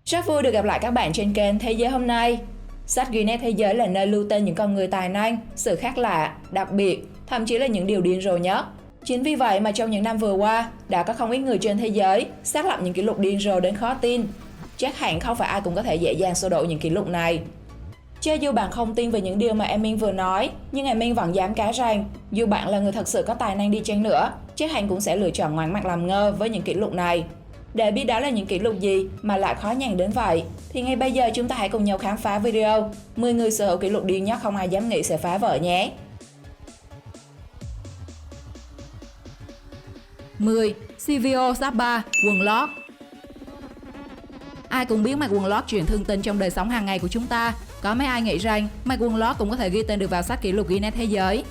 Rất vui được gặp lại các bạn trên kênh Thế giới hôm nay. Sách Guinness Thế giới là nơi lưu tên những con người tài năng, sự khác lạ, đặc biệt, thậm chí là những điều điên rồ nhất. Chính vì vậy mà trong những năm vừa qua, đã có không ít người trên thế giới xác lập những kỷ lục điên rồ đến khó tin. Chắc hẳn không phải ai cũng có thể dễ dàng xô đổ những kỷ lục này. Cho dù bạn không tin về những điều mà em Minh vừa nói, nhưng em Minh vẫn dám cá rằng dù bạn là người thật sự có tài năng đi chăng nữa, chắc hẳn cũng sẽ lựa chọn ngoảnh mặt làm ngơ với những kỷ lục này. Để biết đó là những kỷ lục gì mà lại khó nhằn đến vậy, thì ngay bây giờ chúng ta hãy cùng nhau khám phá video 10 người sở hữu kỷ lục điên nhất không ai dám nghĩ sẽ phá vỡ nhé. 10. Silvio Zappa, quần lót. Ai cũng biết mặc quần lót truyền thương tình trong đời sống hàng ngày của chúng ta. Có mấy ai nghĩ rằng mặc quần lót cũng có thể ghi tên được vào sách kỷ lục Guinness Thế giới.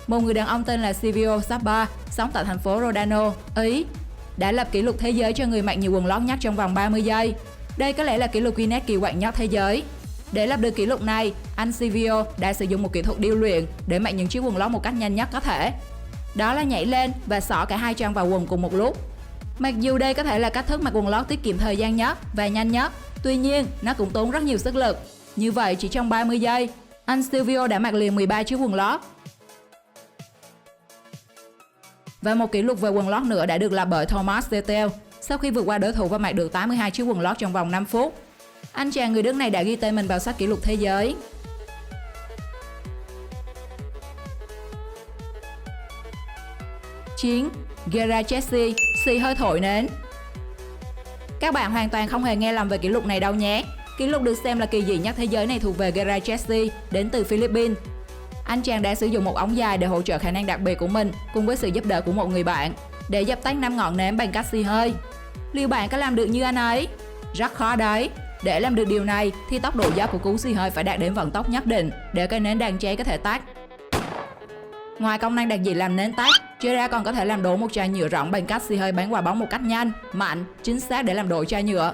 Một người đàn ông tên là Silvio Zappa, sống tại thành phố Rodano, Ý, đã lập kỷ lục thế giới cho người mặc nhiều quần lót nhất trong vòng 30 giây. Đây có lẽ là kỷ lục Guinness kỳ quặc nhất thế giới. Để lập được kỷ lục này, anh Silvio đã sử dụng một kỹ thuật điêu luyện để mặc những chiếc quần lót một cách nhanh nhất có thể. Đó là nhảy lên và xỏ cả hai chân vào quần cùng một lúc. Mặc dù đây có thể là cách thức mặc quần lót tiết kiệm thời gian nhất và nhanh nhất, tuy nhiên nó cũng tốn rất nhiều sức lực. Như vậy chỉ trong 30 giây, anh Silvio đã mặc liền 13 chiếc quần lót. Và một kỷ lục về quần lót nữa đã được lập bởi Thomas Tettel sau khi vượt qua đối thủ và mặc được 82 chiếc quần lót trong vòng 5 phút. Anh chàng người Đức này đã ghi tên mình vào sách kỷ lục thế giới. 9. Gerard Chessy, xì hơi thổi nến. Các bạn hoàn toàn không hề nghe lầm về kỷ lục này đâu nhé. Kỷ lục được xem là kỳ dị nhất thế giới này thuộc về Gerard Chessy, đến từ Philippines. Anh chàng đã sử dụng một ống dài để hỗ trợ khả năng đặc biệt của mình cùng với sự giúp đỡ của một người bạn để dập tắt 5 ngọn nến bằng cách xì hơi. Liệu bạn có làm được như anh ấy? Rất khó đấy. Để làm được điều này thì tốc độ gió của cú xì hơi phải đạt đến vận tốc nhất định để cây nến đang cháy có thể tắt. Ngoài công năng đặc dị làm nến tắt, Gerard còn có thể làm đổ một chai nhựa rỗng bằng cách xì hơi bắn quả bóng một cách nhanh, mạnh, chính xác để làm đổ chai nhựa.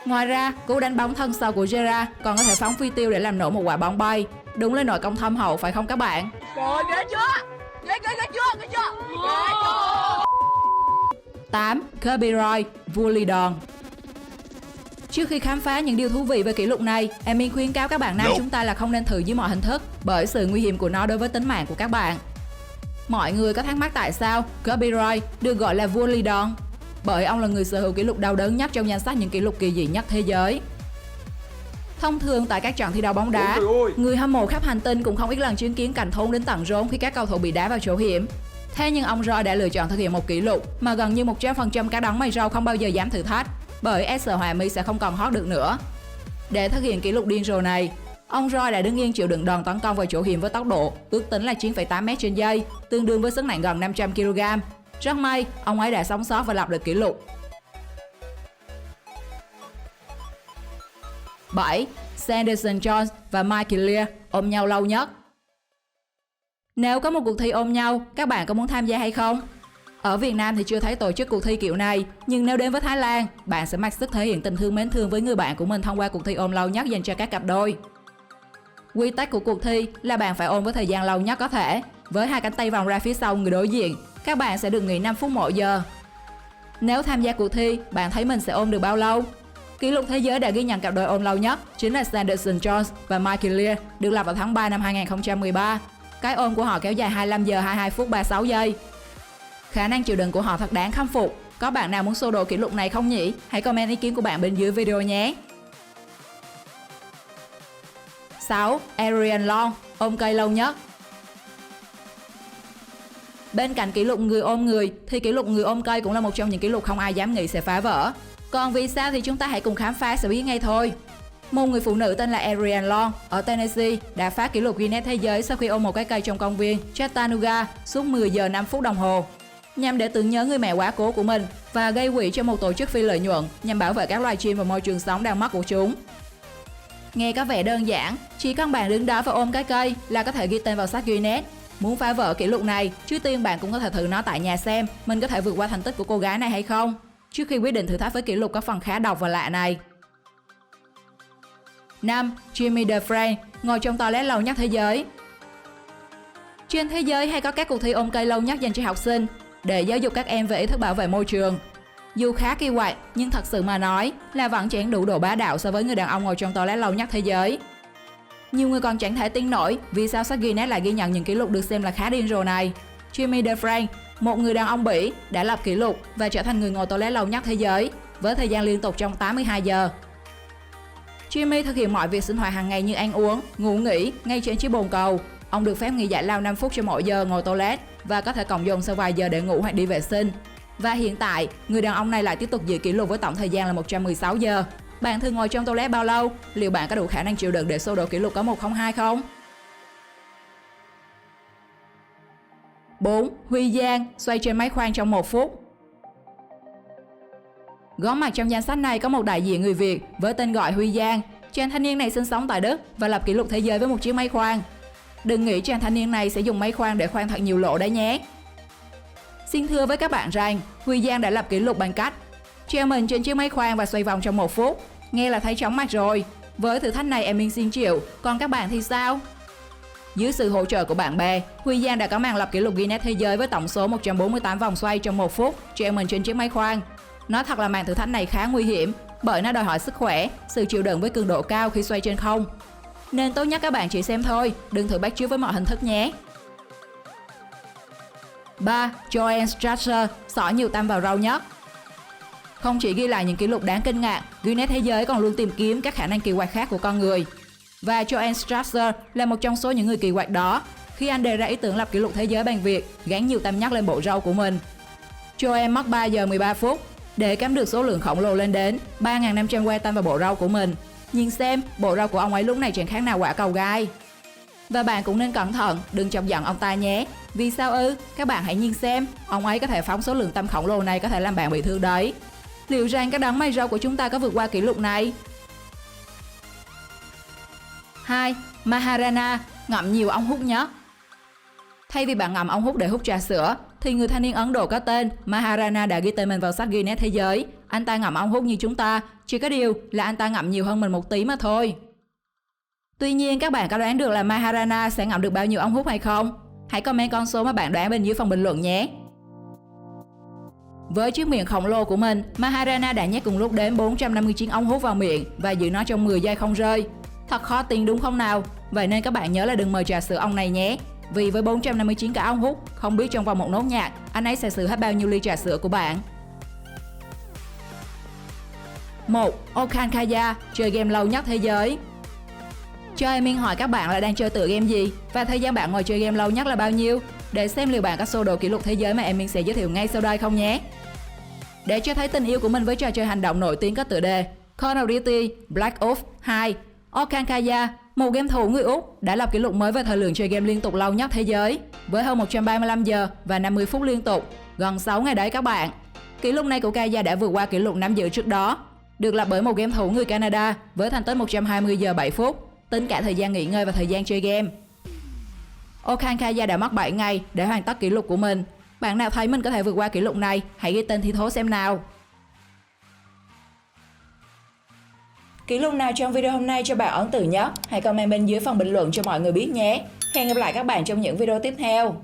Ngoài ra, cú đánh bóng thân sau của Gerard còn có thể phóng phi tiêu để làm nổ một quả bóng bay. Đúng là nội công thâm hậu phải không các bạn? Trời ghê chưa? Ghê chưa? 8. Kobe Bryant, vua lì đòn. Trước khi khám phá những điều thú vị về kỷ lục này, em Minh khuyến cáo các bạn nam chúng ta là không nên thử dưới mọi hình thức bởi sự nguy hiểm của nó đối với tính mạng của các bạn. Mọi người có thắc mắc tại sao Kobe Bryant được gọi là vua lì đòn? Bởi ông là người sở hữu kỷ lục đau đớn nhất trong danh sách những kỷ lục kỳ dị nhất thế giới. Thông thường tại các trận thi đấu bóng đá, người hâm mộ khắp hành tinh cũng không ít lần chứng kiến cảnh thốn đến tận rốn khi các cầu thủ bị đá vào chỗ hiểm. Thế nhưng ông Roy đã lựa chọn thực hiện một kỷ lục mà gần như 100% các đấng mày râu không bao giờ dám thử thách, bởi e sợ Hòa Mi sẽ không còn hót được nữa. Để thực hiện kỷ lục điên rồ này, ông Roy đã đứng yên chịu đựng đòn tấn công vào chỗ hiểm với tốc độ ước tính là 9,8 m trên giây, tương đương với sức nặng gần 500 kg. Rất may, ông ấy đã sống sót và lập được kỷ lục. 7. Sanderson Jones và Mike Lear ôm nhau lâu nhất. Nếu có một cuộc thi ôm nhau, các bạn có muốn tham gia hay không? Ở Việt Nam thì chưa thấy tổ chức cuộc thi kiểu này, nhưng nếu đến với Thái Lan, bạn sẽ mặc sức thể hiện tình thương mến thương với người bạn của mình thông qua cuộc thi ôm lâu nhất dành cho các cặp đôi. Quy tắc của cuộc thi là bạn phải ôm với thời gian lâu nhất có thể, với hai cánh tay vòng ra phía sau người đối diện. Các bạn sẽ được nghỉ 5 phút mỗi giờ. Nếu tham gia cuộc thi, bạn thấy mình sẽ ôm được bao lâu? Kỷ lục thế giới đã ghi nhận cặp đôi ôm lâu nhất chính là Sanderson Jones và Mike Lear, được lập vào tháng 3 năm 2013. Cái ôm của họ kéo dài 25 giờ 22 phút 36 giây. Khả năng chịu đựng của họ thật đáng khâm phục. Có bạn nào muốn xô đổ kỷ lục này không nhỉ? Hãy comment ý kiến của bạn bên dưới video nhé. 6. Adrian Long, ôm cây lâu nhất. Bên cạnh kỷ lục người ôm người thì kỷ lục người ôm cây cũng là một trong những kỷ lục không ai dám nghĩ sẽ phá vỡ. Còn vì sao thì chúng ta hãy cùng khám phá sẽ biết ngay thôi. Một người phụ nữ tên là Adrian Long ở Tennessee đã phá kỷ lục Guinness Thế giới sau khi ôm một cái cây trong công viên Chattanooga suốt 10 giờ 5 phút đồng hồ, nhằm để tưởng nhớ người mẹ quá cố của mình và gây quỹ cho một tổ chức phi lợi nhuận nhằm bảo vệ các loài chim và môi trường sống đang mất của chúng. Nghe có vẻ đơn giản, chỉ cần bạn đứng đó và ôm cái cây là có thể ghi tên vào sách Guinness. Muốn phá vỡ kỷ lục này, trước tiên bạn cũng có thể thử nó tại nhà xem mình có thể vượt qua thành tích của cô gái này hay không, trước khi quyết định thử thách với kỷ lục có phần khá độc và lạ này. 5. Jimmy DeFran, ngồi trong toilet lâu nhất thế giới. Trên thế giới hay có các cuộc thi ôm cây lâu nhất dành cho học sinh để giáo dục các em về ý thức bảo vệ môi trường. Dù khá kỳ quặc, nhưng thật sự mà nói là vẫn chẳng đủ độ bá đạo so với người đàn ông ngồi trong toilet lâu nhất thế giới. Nhiều người còn chẳng thể tin nổi vì sao sách Guinness lại ghi nhận những kỷ lục được xem là khá điên rồ này. Jimmy DeFrank, một người đàn ông Bỉ, đã lập kỷ lục và trở thành người ngồi toilet lâu nhất thế giới với thời gian liên tục trong 82 giờ. Jimmy thực hiện mọi việc sinh hoạt hàng ngày như ăn uống, ngủ nghỉ ngay trên chiếc bồn cầu. Ông được phép nghỉ giải lao 5 phút cho mỗi giờ ngồi toilet và có thể cộng dồn sau vài giờ để ngủ hoặc đi vệ sinh. Và hiện tại, người đàn ông này lại tiếp tục giữ kỷ lục với tổng thời gian là 116 giờ. Bạn thường ngồi trong toilet bao lâu? Liệu bạn có đủ khả năng chịu đựng để xô đổ kỷ lục có 102 không? 4. Huy Giang xoay trên máy khoan trong 1 phút. Góp mặt trong danh sách này có một đại diện người Việt với tên gọi Huy Giang. Chàng thanh niên này sinh sống tại Đức và lập kỷ lục thế giới với một chiếc máy khoan. Đừng nghĩ chàng thanh niên này sẽ dùng máy khoan để khoan thật nhiều lỗ đấy nhé. Xin thưa với các bạn rằng, Huy Giang đã lập kỷ lục bằng cách treo mình trên chiếc máy khoan và xoay vòng trong 1 phút. Nghe là thấy chóng mặt rồi. Với thử thách này em Minh xin chịu, còn các bạn thì sao? Dưới sự hỗ trợ của bạn bè, Huy Giang đã có màn lập kỷ lục Guinness thế giới với tổng số 148 vòng xoay trong 1 phút treo mình trên chiếc máy khoan. Nói thật là màn thử thách này khá nguy hiểm bởi nó đòi hỏi sức khỏe, sự chịu đựng với cường độ cao khi xoay trên không. Nên tốt nhất các bạn chỉ xem thôi, đừng thử bắt chước với mọi hình thức nhé. 3. Joanne Strasser xỏ nhiều tăm vào rau nhất. Không chỉ ghi lại những kỷ lục đáng kinh ngạc, Guinness thế giới còn luôn tìm kiếm các khả năng kỳ quặc khác của con người. Và Joanne Strasser là một trong số những người kỳ quặc đó khi anh đề ra ý tưởng lập kỷ lục thế giới bằng việc gắn nhiều tăm nhắc lên bộ râu của mình. Joanne mất 3 giờ 13 phút để cắm được số lượng khổng lồ lên đến 3.500 que tăm vào bộ râu của mình. Nhìn xem, bộ râu của ông ấy lúc này chẳng khác nào quả cầu gai. Và bạn cũng nên cẩn thận, đừng chọc giận ông ta nhé. Vì sao ư? Các bạn hãy nhìn xem, ông ấy có thể phóng số lượng tăm khổng lồ này có thể làm bạn bị thương đấy. Liệu rằng cái đấng may râu của chúng ta có vượt qua kỷ lục này? 2. Maharana ngậm nhiều ống hút nhất. Thay vì bạn ngậm ống hút để hút trà sữa, thì người thanh niên Ấn Độ có tên Maharana đã ghi tên mình vào sách Guinness thế giới. Anh ta ngậm ống hút như chúng ta, chỉ có điều là anh ta ngậm nhiều hơn mình một tí mà thôi. Tuy nhiên, các bạn có đoán được là Maharana sẽ ngậm được bao nhiêu ống hút hay không? Hãy comment con số mà bạn đoán bên dưới phần bình luận nhé. Với chiếc miệng khổng lồ của mình, Maharana đã nhét cùng lúc đến 459 ống hút vào miệng và giữ nó trong 10 giây không rơi. Thật khó tin đúng không nào? Vậy nên các bạn nhớ là đừng mời trà sữa ông này nhé. Vì với 459 cả ống hút, không biết trong vòng một nốt nhạc, anh ấy sẽ xử hết bao nhiêu ly trà sữa của bạn. 1. Okan Kaya chơi game lâu nhất thế giới. Cho em Minh hỏi các bạn là đang chơi tựa game gì và thời gian bạn ngồi chơi game lâu nhất là bao nhiêu, để xem liệu bạn có xô đổ kỷ lục thế giới mà em Minh sẽ giới thiệu ngay sau đây không nhé. Để cho thấy tình yêu của mình với trò chơi hành động nổi tiếng có tựa đề Call of Duty Black Ops 2, Okan Kaya, một game thủ người Úc, đã lập kỷ lục mới về thời lượng chơi game liên tục lâu nhất thế giới với hơn 135 giờ và 50 phút liên tục, gần 6 ngày đấy các bạn. Kỷ lục này của Kaya đã vượt qua kỷ lục nắm giữ trước đó, được lập bởi một game thủ người Canada với thành tích 120 giờ 7 phút, tính cả thời gian nghỉ ngơi và thời gian chơi game. Okan Kaya đã mất 7 ngày để hoàn tất kỷ lục của mình. Bạn nào thấy mình có thể vượt qua kỷ lục này, hãy ghi tên thi thố xem nào. Kỷ lục nào trong video hôm nay cho bạn ấn tượng nhất? Hãy comment bên dưới phần bình luận cho mọi người biết nhé. Hẹn gặp lại các bạn trong những video tiếp theo.